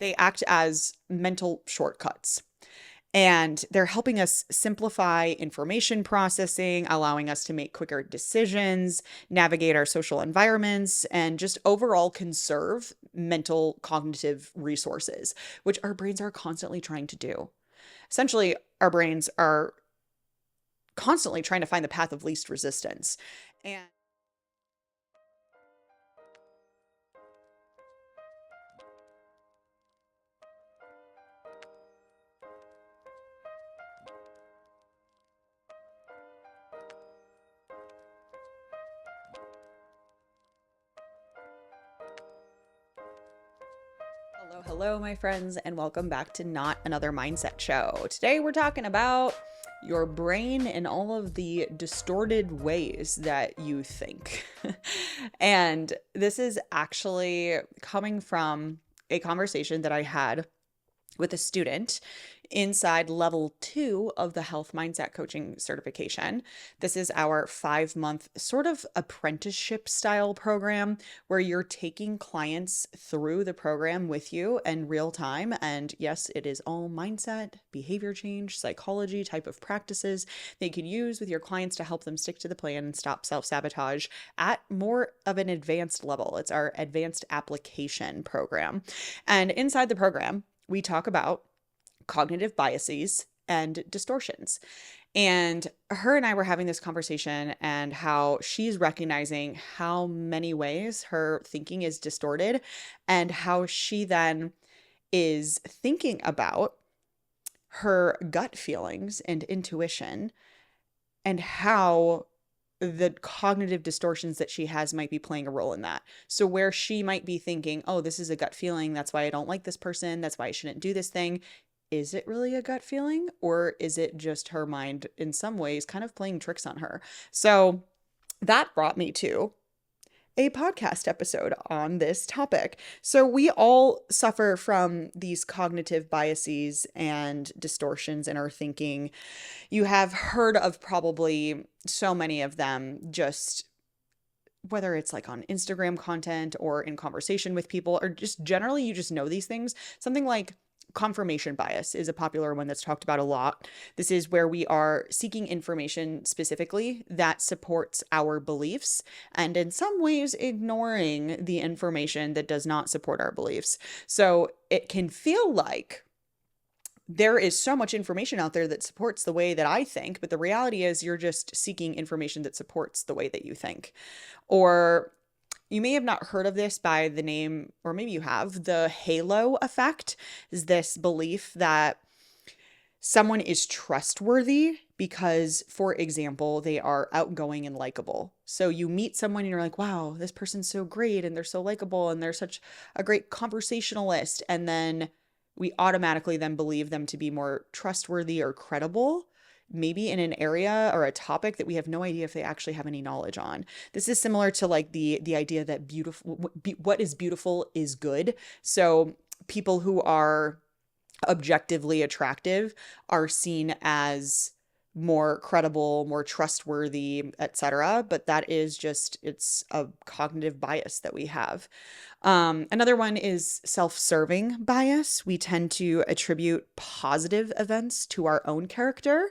They act as mental shortcuts. And they're helping us simplify information processing, allowing us to make quicker decisions, navigate our social environments, and just overall conserve mental cognitive resources, which our brains are constantly trying to do. Essentially, our brains are constantly trying to find the path of least resistance. And hello, my friends, and welcome back to Not Another Mindset Show. Today, we're talking about your brain and all of the distorted ways that you think. And this is actually coming from a conversation that I had with a student inside level 2 of the health mindset coaching certification. This is our 5-month sort of apprenticeship style program where you're taking clients through the program with you in real time. And yes, it is all mindset, behavior change, psychology type of practices that you can use with your clients to help them stick to the plan and stop self-sabotage at more of an advanced level. It's our advanced application program. And inside the program, we talk about cognitive biases and distortions. And her and I were having this conversation and how she's recognizing how many ways her thinking is distorted and how she then is thinking about her gut feelings and intuition and how the cognitive distortions that she has might be playing a role in that. So where she might be thinking, oh, this is a gut feeling, that's why I don't like this person, that's why I shouldn't do this thing. Is it really a gut feeling, or is it just her mind in some ways kind of playing tricks on her? So that brought me to a podcast episode on this topic. So we all suffer from these cognitive biases and distortions in our thinking. You have heard of probably so many of them, just whether it's like on Instagram content or in conversation with people, or just generally you just know these things. Something like confirmation bias is a popular one that's talked about a lot. This is where we are seeking information specifically that supports our beliefs and in some ways ignoring the information that does not support our beliefs. So it can feel like there is so much information out there that supports the way that I think, but the reality is you're just seeking information that supports the way that you think. Or you may have not heard of this by the name, or maybe you have. The halo effect is this belief that someone is trustworthy because, for example, they are outgoing and likable. So you meet someone and you're like, wow, this person's so great and they're so likable and they're such a great conversationalist. And then we automatically then believe them to be more trustworthy or credible, maybe in an area or a topic that we have no idea if they actually have any knowledge on. This is similar to like the idea that what is beautiful is good. So people who are objectively attractive are seen as more credible, more trustworthy, etc. But that is just, it's a cognitive bias that we have. Another one is self-serving bias. We tend to attribute positive events to our own character,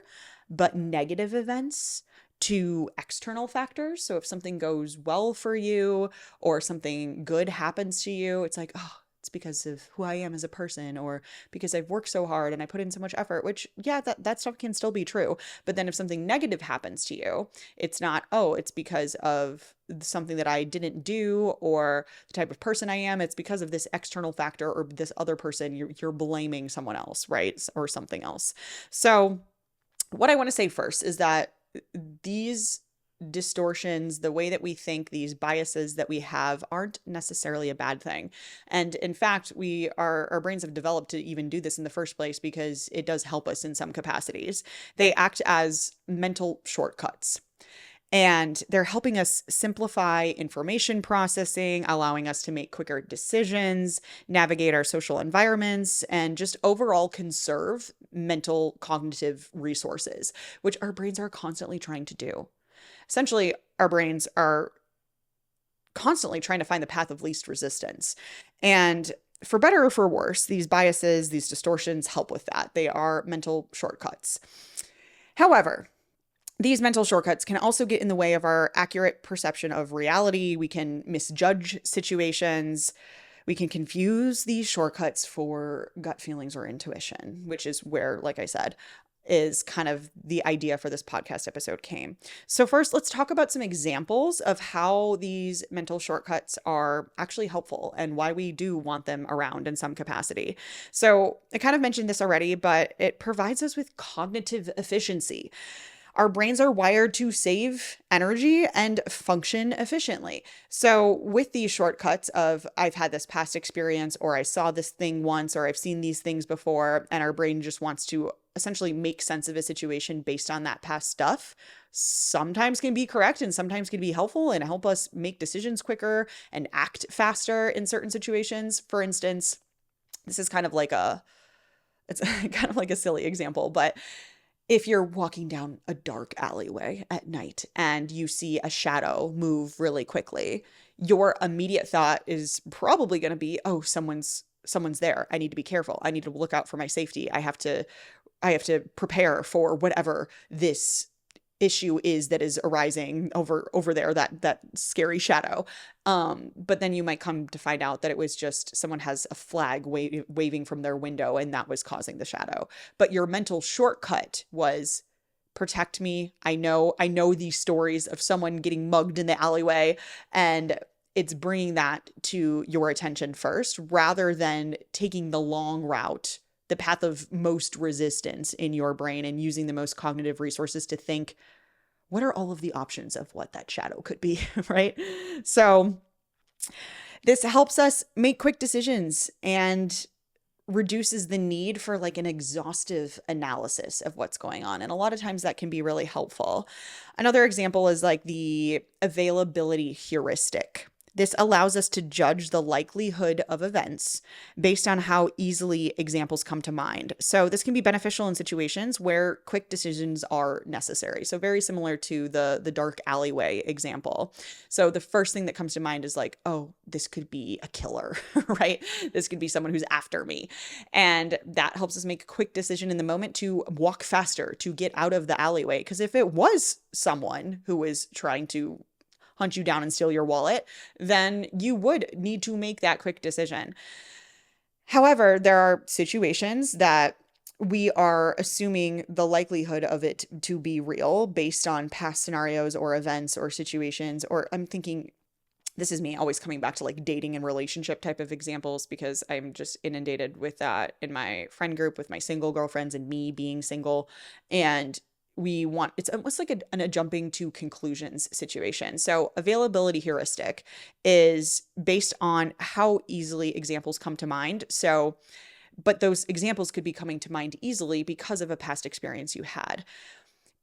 but negative events to external factors. So if something goes well for you or something good happens to you, it's like, oh, it's because of who I am as a person, or because I've worked so hard and I put in so much effort, which, yeah, that stuff can still be true. But then if something negative happens to you, it's not, oh, it's because of something that I didn't do or the type of person I am. It's because of this external factor or this other person. You're blaming someone else, right? Or something else. So what I want to say first is that these distortions, the way that we think, these biases that we have aren't necessarily a bad thing. And in fact, our brains have developed to even do this in the first place because it does help us in some capacities. They act as mental shortcuts. And they're helping us simplify information processing, allowing us to make quicker decisions, navigate our social environments, and just overall conserve mental cognitive resources, which our brains are constantly trying to do. Essentially, our brains are constantly trying to find the path of least resistance. And for better or for worse, these biases, these distortions help with that. They are mental shortcuts. However, these mental shortcuts can also get in the way of our accurate perception of reality. We can misjudge situations. We can confuse these shortcuts for gut feelings or intuition, which is where, like I said, is kind of the idea for this podcast episode came. So first, let's talk about some examples of how these mental shortcuts are actually helpful and why we do want them around in some capacity. So I kind of mentioned this already, but it provides us with cognitive efficiency. Our brains are wired to save energy and function efficiently. So with these shortcuts of I've had this past experience, or I saw this thing once, or I've seen these things before, and our brain just wants to essentially make sense of a situation based on that past stuff, sometimes can be correct and sometimes can be helpful and help us make decisions quicker and act faster in certain situations. For instance, this is kind of like it's kind of like a silly example, but if you're walking down a dark alleyway at night and you see a shadow move really quickly, your immediate thought is probably going to be, oh, someone's there. I need to be careful. I need to look out for my safety. I have to prepare for whatever this issue is that is arising over there, that scary shadow. But then you might come to find out that it was just someone has a flag waving from their window and that was causing the shadow. But your mental shortcut was protect me. I know these stories of someone getting mugged in the alleyway, and it's bringing that to your attention first rather than taking the long route, the path of most resistance in your brain, and using the most cognitive resources to think, what are all of the options of what that shadow could be, right? So this helps us make quick decisions and reduces the need for like an exhaustive analysis of what's going on. And a lot of times that can be really helpful. Another example is like the availability heuristic. This allows us to judge the likelihood of events based on how easily examples come to mind. So this can be beneficial in situations where quick decisions are necessary. So very similar to the dark alleyway example. So the first thing that comes to mind is like, oh, this could be a killer, right? This could be someone who's after me. And that helps us make a quick decision in the moment to walk faster, to get out of the alleyway. Because if it was someone who is trying to hunt you down and steal your wallet, then you would need to make that quick decision. However, there are situations that we are assuming the likelihood of it to be real based on past scenarios or events or situations, or I'm thinking, this is me always coming back to like dating and relationship type of examples because I'm just inundated with that in my friend group with my single girlfriends and me being single. And it's almost like a jumping to conclusions situation. So availability heuristic is based on how easily examples come to mind. So, but those examples could be coming to mind easily because of a past experience you had.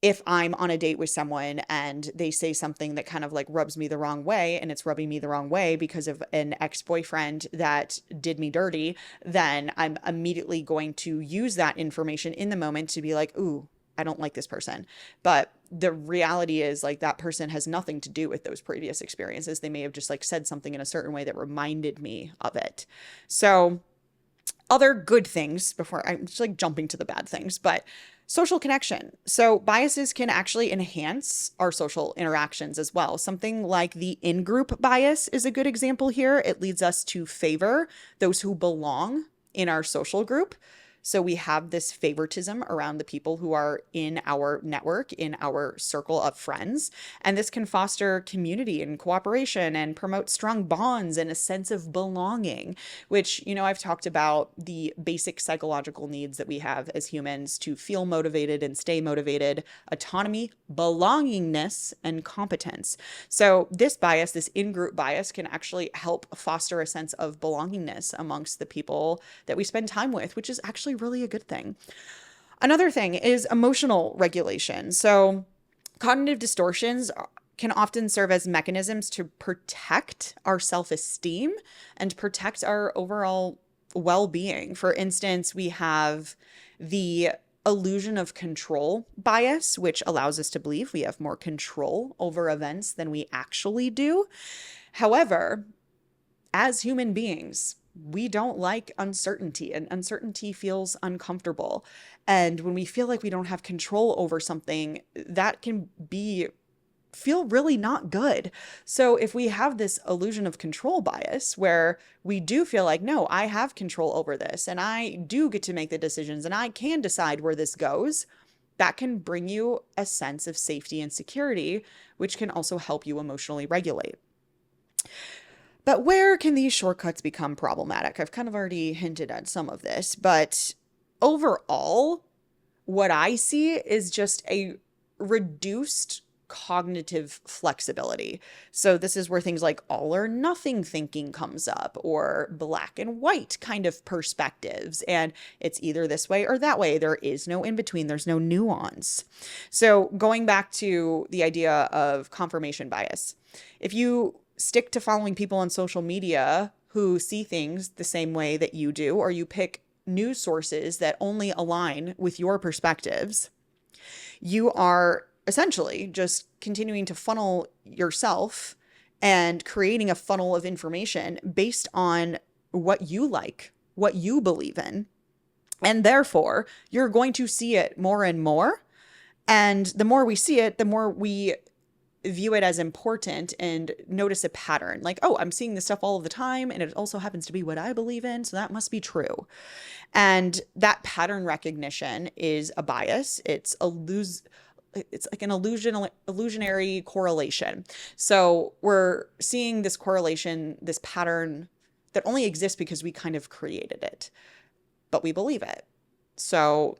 If I'm on a date with someone and they say something that kind of like rubs me the wrong way, and it's rubbing me the wrong way because of an ex-boyfriend that did me dirty, then I'm immediately going to use that information in the moment to be like, ooh, I don't like this person. But the reality is like that person has nothing to do with those previous experiences. They may have just like said something in a certain way that reminded me of it. So other good things before I'm just like jumping to the bad things, but social connection. So biases can actually enhance our social interactions as well. Something like the in-group bias is a good example here. It leads us to favor those who belong in our social group. So we have this favoritism around the people who are in our network, in our circle of friends. And this can foster community and cooperation and promote strong bonds and a sense of belonging, which, I've talked about the basic psychological needs that we have as humans to feel motivated and stay motivated: autonomy, belongingness, and competence. So this bias, this in-group bias, can actually help foster a sense of belongingness amongst the people that we spend time with, which is actually really a good thing. Another thing is emotional regulation. So cognitive distortions can often serve as mechanisms to protect our self-esteem and protect our overall well-being. For instance, we have the illusion of control bias, which allows us to believe we have more control over events than we actually do. However, as human beings, we don't like uncertainty, and uncertainty feels uncomfortable. And when we feel like we don't have control over something, that can feel really not good. So if we have this illusion of control bias where we do feel like, no, I have control over this and I do get to make the decisions and I can decide where this goes, that can bring you a sense of safety and security, which can also help you emotionally regulate. But where can these shortcuts become problematic? I've kind of already hinted at some of this, but overall, what I see is just a reduced cognitive flexibility. So this is where things like all or nothing thinking comes up, or black and white kind of perspectives. And it's either this way or that way. There is no in between. There's no nuance. So going back to the idea of confirmation bias, if you stick to following people on social media who see things the same way that you do, or you pick news sources that only align with your perspectives, you are essentially just continuing to funnel yourself and creating a funnel of information based on what you like, what you believe in. And therefore, you're going to see it more and more. And the more we see it, the more we view it as important and notice a pattern. Like, oh, I'm seeing this stuff all of the time, and it also happens to be what I believe in, so that must be true. And that pattern recognition is a bias. It's like an illusionary correlation. So we're seeing this correlation, this pattern that only exists because we kind of created it, but we believe it. So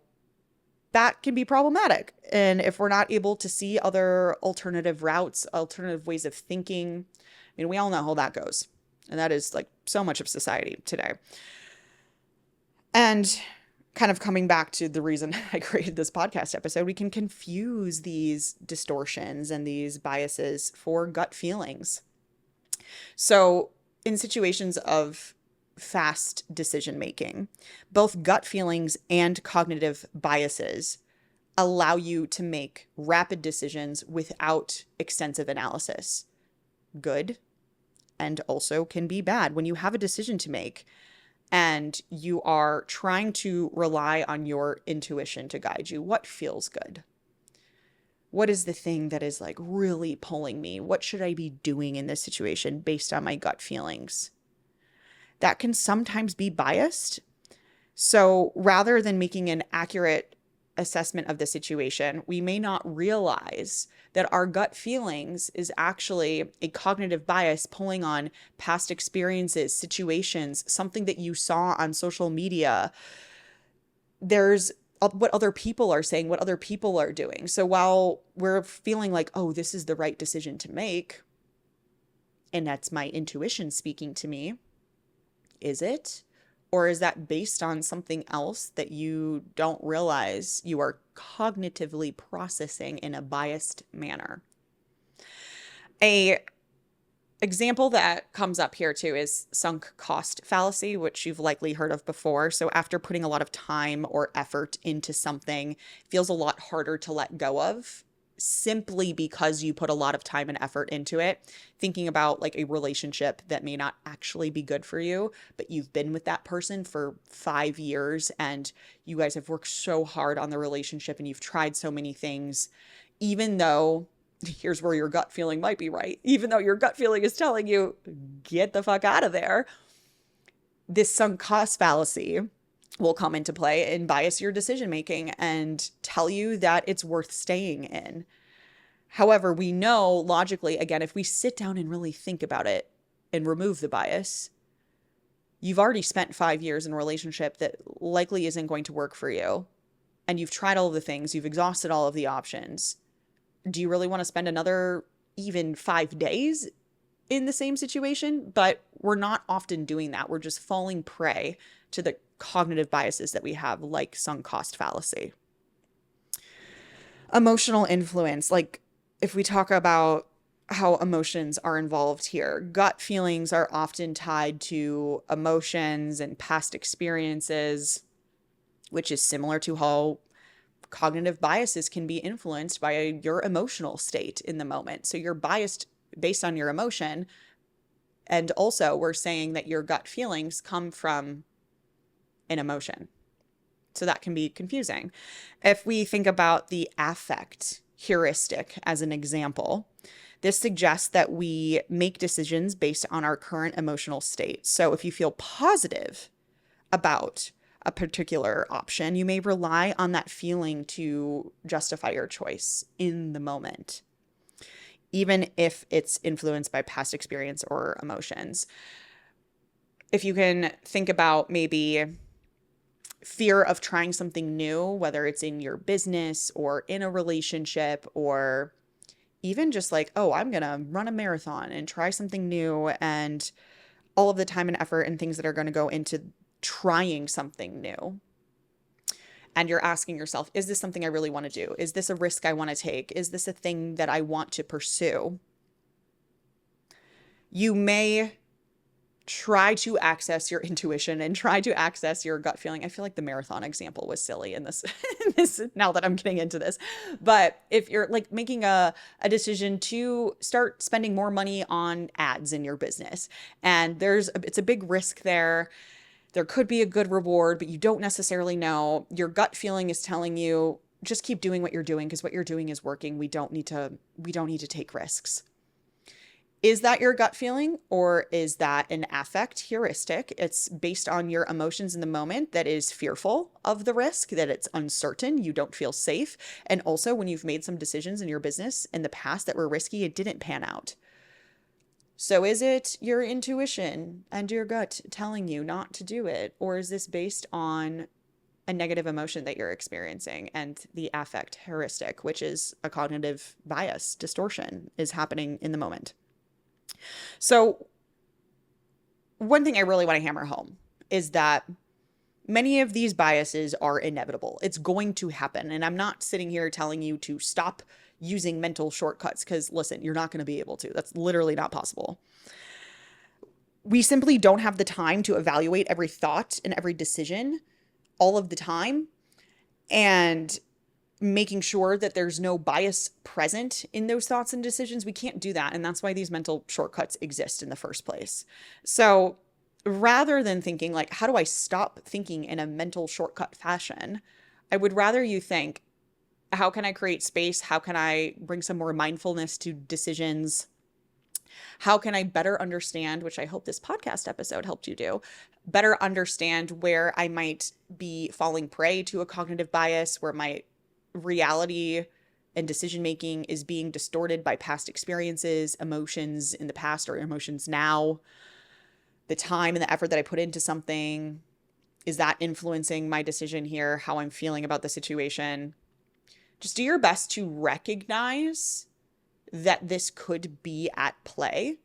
that can be problematic. And if we're not able to see other alternative routes, alternative ways of thinking, I mean, we all know how that goes. And that is like so much of society today. And kind of coming back to the reason I created this podcast episode, we can confuse these distortions and these biases for gut feelings. So in situations of fast decision making, both gut feelings and cognitive biases allow you to make rapid decisions without extensive analysis. Good, and also can be bad. When you have a decision to make and you are trying to rely on your intuition to guide you, what feels good? What is the thing that is like really pulling me? What should I be doing in this situation based on my gut feelings? That can sometimes be biased. So rather than making an accurate assessment of the situation, we may not realize that our gut feelings is actually a cognitive bias pulling on past experiences, situations, something that you saw on social media. There's what other people are saying, what other people are doing. So while we're feeling like, oh, this is the right decision to make, and that's my intuition speaking to me, is it? Or is that based on something else that you don't realize you are cognitively processing in a biased manner? A example that comes up here too is sunk cost fallacy, which you've likely heard of before. So after putting a lot of time or effort into something, it feels a lot harder to let go of, simply because you put a lot of time and effort into it. Thinking about like a relationship that may not actually be good for you, but you've been with that person for 5 years and you guys have worked so hard on the relationship and you've tried so many things, even though here's where your gut feeling might be right, even though your gut feeling is telling you, get the fuck out of there. This sunk cost fallacy will come into play and bias your decision making and tell you that it's worth staying in. However, we know logically, again, if we sit down and really think about it and remove the bias, you've already spent 5 years in a relationship that likely isn't going to work for you. And you've tried all of the things, you've exhausted all of the options. Do you really want to spend another even 5 days in the same situation? But we're not often doing that. We're just falling prey to the cognitive biases that we have, like sunk cost fallacy. Emotional influence, like if we talk about how emotions are involved here, gut feelings are often tied to emotions and past experiences, which is similar to how cognitive biases can be influenced by your emotional state in the moment. So you're biased based on your emotion, And also, we're saying that your gut feelings come from an emotion. So that can be confusing. If we think about the affect heuristic as an example, this suggests that we make decisions based on our current emotional state. So if you feel positive about a particular option, you may rely on that feeling to justify your choice in the moment, even if it's influenced by past experience or emotions. If you can think about maybe fear of trying something new, whether it's in your business or in a relationship, or even just like, oh, I'm going to run a marathon and try something new, and all of the time and effort and things that are going to go into trying something new. And you're asking yourself, is this something I really want to do? Is this a risk I want to take? Is this a thing that I want to pursue? You may try to access your intuition and try to access your gut feeling. I feel like the marathon example was silly in this, now that I'm getting into this. But if you're like making a decision to start spending more money on ads in your business, and it's a big risk there. There could be a good reward, but you don't necessarily know. Your gut feeling is telling you, just keep doing what you're doing because what you're doing is working. We don't need to take risks. Is that your gut feeling, or is that an affect heuristic? It's based on your emotions in the moment that is fearful of the risk, that it's uncertain, you don't feel safe. And also when you've made some decisions in your business in the past that were risky, it didn't pan out. So is it your intuition and your gut telling you not to do it? Or is this based on a negative emotion that you're experiencing? And the affect heuristic, which is a cognitive bias distortion, is happening in the moment. So one thing I really want to hammer home is that many of these biases are inevitable. It's going to happen. And I'm not sitting here telling you to stop using mental shortcuts because, listen, you're not going to be able to. That's literally not possible. We simply don't have the time to evaluate every thought and every decision all of the time, and making sure that there's no bias present in those thoughts and decisions. We can't do that. And that's why these mental shortcuts exist in the first place. So rather than thinking like, how do I stop thinking in a mental shortcut fashion? I would rather you think, how can I create space? How can I bring some more mindfulness to decisions? How can I better understand, which I hope this podcast episode helped you do, better understand where I might be falling prey to a cognitive bias, where my reality and decision making is being distorted by past experiences, emotions in the past or emotions now, the time and the effort that I put into something. Is that influencing my decision here, how I'm feeling about the situation? Just do your best to recognize that this could be at play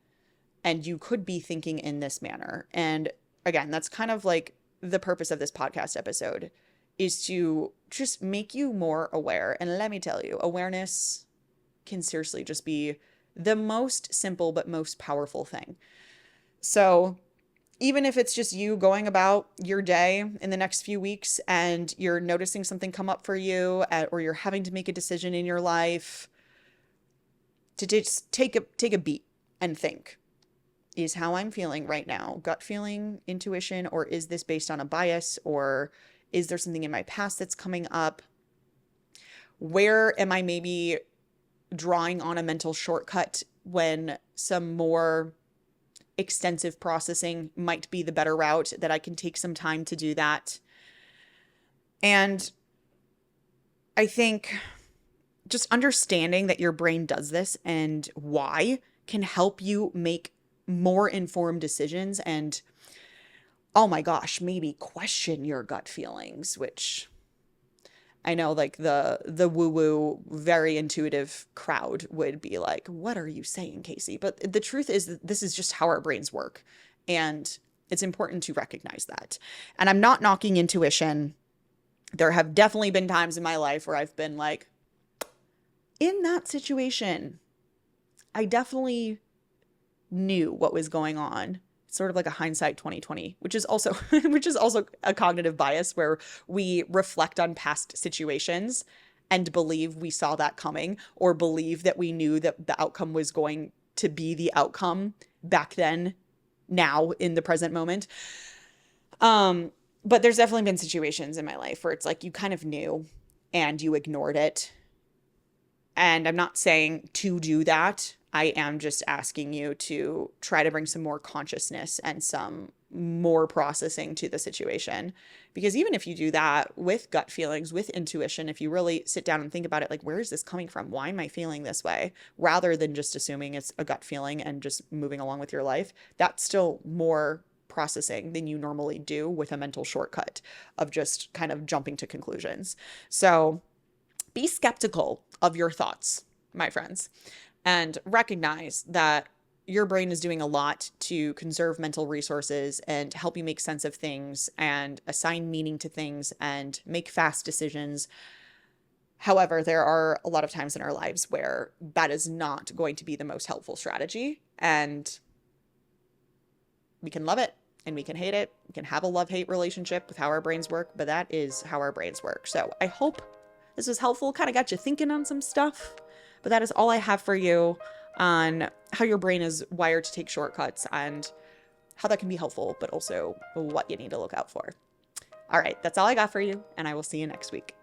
and you could be thinking in this manner. And again, that's kind of like the purpose of this podcast episode, is to just make you more aware. And let me tell you, awareness can seriously just be the most simple but most powerful thing. So even if it's just you going about your day in the next few weeks and you're noticing something come up for you, or you're having to make a decision in your life, to just take a beat and think, is how I'm feeling right now gut feeling, intuition, or is this based on a bias, or is there something in my past that's coming up? Where am I maybe drawing on a mental shortcut when some more extensive processing might be the better route, that I can take some time to do that? And I think just understanding that your brain does this and why can help you make more informed decisions and, oh my gosh, maybe question your gut feelings, which I know like the woo-woo, very intuitive crowd would be like, what are you saying, Kasey? But the truth is that this is just how our brains work. And it's important to recognize that. And I'm not knocking intuition. There have definitely been times in my life where I've been like, in that situation, I definitely knew what was going on. Sort of like a hindsight 2020, which is also a cognitive bias, where we reflect on past situations and believe we saw that coming, or believe that we knew that the outcome was going to be the outcome back then now in the present moment. But there's definitely been situations in my life where it's like you kind of knew and you ignored it. And I'm not saying to do that. I am just asking you to try to bring some more consciousness and some more processing to the situation. Because even if you do that with gut feelings, with intuition, if you really sit down and think about it, like, where is this coming from? Why am I feeling this way? Rather than just assuming it's a gut feeling and just moving along with your life, that's still more processing than you normally do with a mental shortcut of just kind of jumping to conclusions. So be skeptical of your thoughts, my friends, and recognize that your brain is doing a lot to conserve mental resources and help you make sense of things and assign meaning to things and make fast decisions. However, there are a lot of times in our lives where that is not going to be the most helpful strategy, and we can love it and we can hate it. We can have a love-hate relationship with how our brains work, but that is how our brains work. So I hope this was helpful, kind of got you thinking on some stuff, but that is all I have for you on how your brain is wired to take shortcuts and how that can be helpful, but also what you need to look out for. All right, that's all I got for you, and I will see you next week.